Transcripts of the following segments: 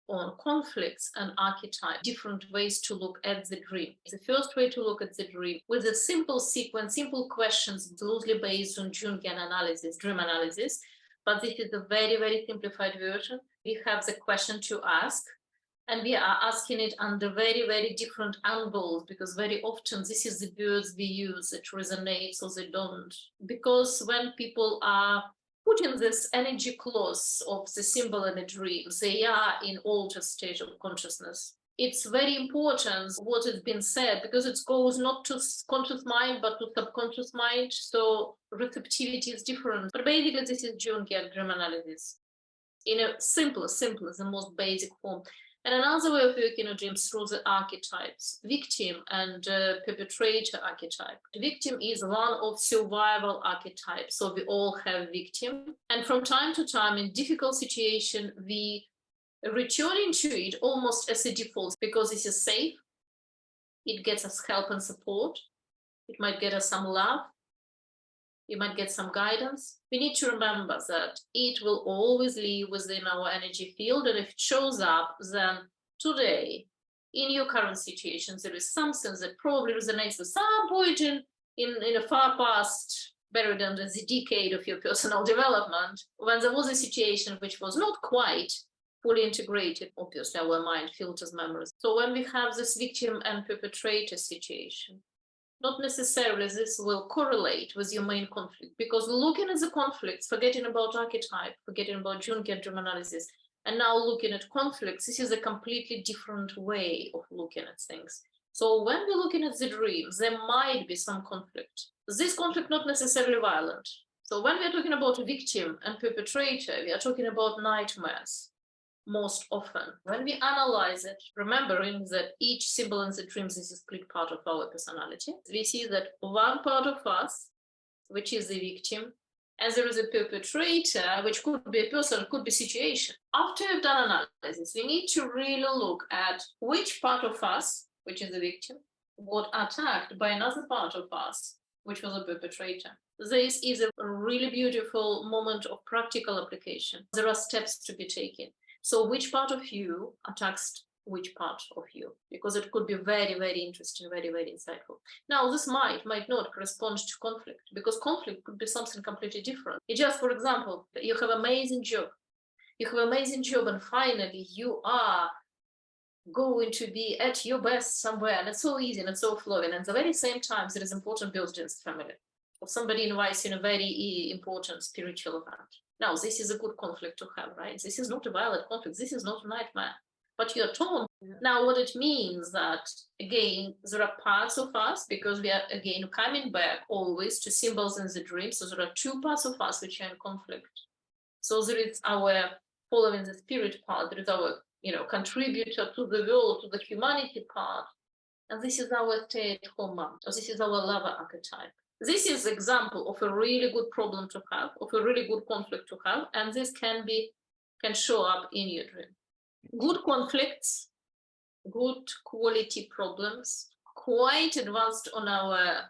on conflicts and archetypes, different ways to look at the dream. The first way to look at the dream with a simple sequence, simple questions, loosely based on Jungian analysis, dream analysis. But this is a very, very simplified version. We have the question to ask, and we are asking it under very, very different angles, because very often this is the words we use that resonates or they don't. Because when people are put in this energy clause of the symbol in a dream, they are in altered state of consciousness. It's very important what has been said, because it goes not to conscious mind but to subconscious mind, so receptivity is different. But basically this is Jungian dream analysis in a simple, the most basic form. And another way of working on dreams through the archetypes, victim and perpetrator archetype. The victim is one of survival archetypes, so we all have victim. And from time to time in difficult situation, we return into it almost as a default, because this is safe. It gets us help and support. It might get us some love. You might get some guidance. We need to remember that it will always live within our energy field, and if it shows up, then today, in your current situation, there is something that probably resonates with some point in a far past, buried under the decade of your personal development, when there was a situation which was not quite fully integrated. Obviously, our mind filters memories. So when we have this victim and perpetrator situation, not necessarily this will correlate with your main conflict, because looking at the conflicts, forgetting about archetype, forgetting about Jungian dream analysis, and now looking at conflicts, this is a completely different way of looking at things. So when we're looking at the dreams, there might be some conflict. This conflict not necessarily violent. So when we're talking about victim and perpetrator, we are talking about nightmares. Most often, when we analyze it, remembering that each symbol in the dreams is a split part of our personality, we see that one part of us, which is the victim, and there is a perpetrator, which could be a person, could be situation. After we've done analysis, we need to really look at which part of us, which is the victim, got attacked by another part of us, which was a perpetrator. This is a really beautiful moment of practical application. There are steps to be taken. So which part of you attacks which part of you? Because it could be very, very interesting, very, very insightful. Now, this might not correspond to conflict, because conflict could be something completely different. It just, for example, you have an amazing job. You have an amazing job, and finally you are going to be at your best somewhere, and it's so easy and it's so flowing. And at the very same time, there is important birthday in the family, or somebody invites you in a very important spiritual event. Now, this is a good conflict to have, right? This is not a violent conflict. This is not a nightmare, but you're torn. Yeah. Now, what it means that, again, there are parts of us, because we are, again, coming back always to symbols in the dream. So there are two parts of us which are in conflict. So there is our following the spirit part. There is our, contributor to the world, to the humanity part. And this is our stay-at-home mom. So this is our lover archetype. This is an example of a really good problem to have, of a really good conflict to have, and this can show up in your dream. Good conflicts, good quality problems, quite advanced on our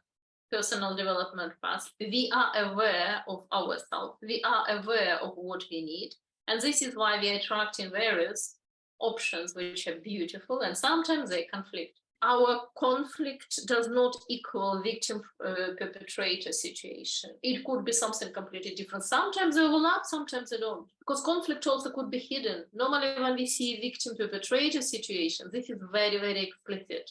personal development path. We are aware of ourselves. We are aware of what we need, and this is why we are attracting various options which are beautiful, and sometimes they conflict. Our conflict does not equal victim-perpetrator situation. It could be something completely different. Sometimes they overlap, sometimes they don't. Because conflict also could be hidden. Normally when we see victim-perpetrator situation, this is very, very explicit.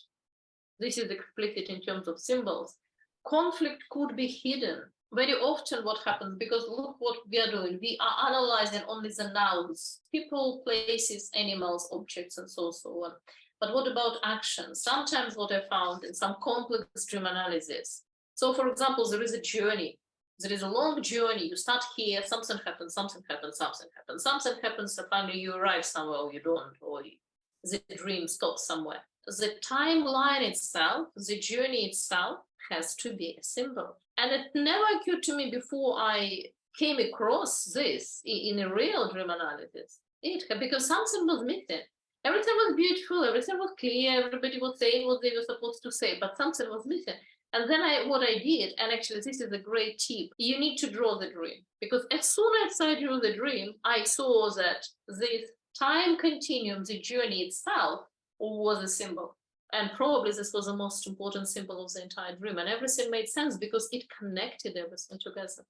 This is explicit in terms of symbols. Conflict could be hidden. Very often what happens, because look what we are doing, we are analyzing only the nouns, people, places, animals, objects, and so on. But what about action? Sometimes what I found in some complex dream analysis. So for example, there is a journey. There is a long journey. You start here, something happens, something happens, something happens. Something happens, so finally you arrive somewhere, or you don't, or the dream stops somewhere. The timeline itself, the journey itself has to be a symbol. And it never occurred to me before I came across this in a real dream analysis. Because something was missing. Everything was beautiful, everything was clear, everybody was saying what they were supposed to say, but something was missing. And then what I did, and actually this is a great tip, you need to draw the dream. Because as soon as I drew the dream, I saw that this time continuum, the journey itself, was a symbol. And probably this was the most important symbol of the entire dream. And everything made sense because it connected everything together.